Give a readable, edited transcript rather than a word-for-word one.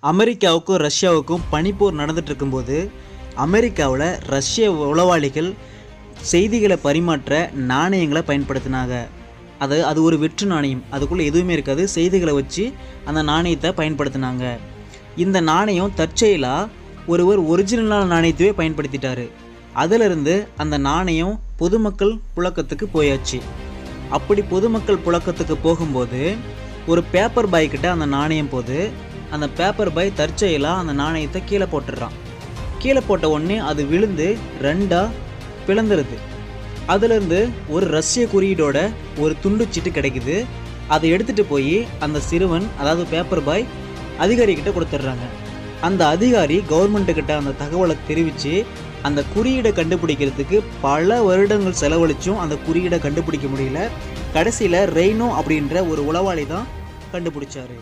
அமெரிக்காவுக்கும் ரஷ்யாவுக்கும் பனிப்போர் நடந்துட்டு இருக்கும்போது அமெரிக்காவில் ரஷ்ய உளவாளிகள் செய்திகளை பரிமாற்ற நாணயங்களை பயன்படுத்தினாங்க. அது ஒரு வெற்று நாணயம், அதுக்குள்ளே எதுவுமே இருக்காது. செய்திகளை வச்சு அந்த நாணயத்தை பயன்படுத்தினாங்க. இந்த நாணயம் தற்செயலாக ஒருவர் ஒரிஜினலான நாணயத்தையே பயன்படுத்திட்டாரு. அதிலிருந்து அந்த நாணயம் பொதுமக்கள் புழக்கத்துக்கு போயாச்சு. அப்படி பொதுமக்கள் புழக்கத்துக்கு போகும்போது ஒரு பேப்பர் பாய் கிட்ட அந்த நாணயம் போது அந்த பேப்பர் பாய் தற்செயலாக அந்த நாணயத்தை கீழே போட்டுடுறான். கீழே போட்ட உடனே அது விழுந்து ரெண்டாக பிளந்துருது. அதுலேருந்து ஒரு ரஷ்ய குறியீடோட ஒரு துண்டு சீட்டு கிடைக்குது. அதை எடுத்துகிட்டு போய் அந்த சிறுவன், அதாவது பேப்பர் பாய், அதிகாரிக்கிட்ட கொடுத்துட்றாங்க. அந்த அதிகாரி கவர்மெண்ட்டுக்கிட்ட அந்த தகவலை தெரிவித்து அந்த குறியீடை கண்டுபிடிக்கிறதுக்கு பல வருடங்கள் செலவழிச்சும் அந்த குறியீடை கண்டுபிடிக்க முடியல. கடைசியில் ரெய்னோ அப்படின்ற ஒரு உளவாளி தான் கண்டுபிடிச்சாரு.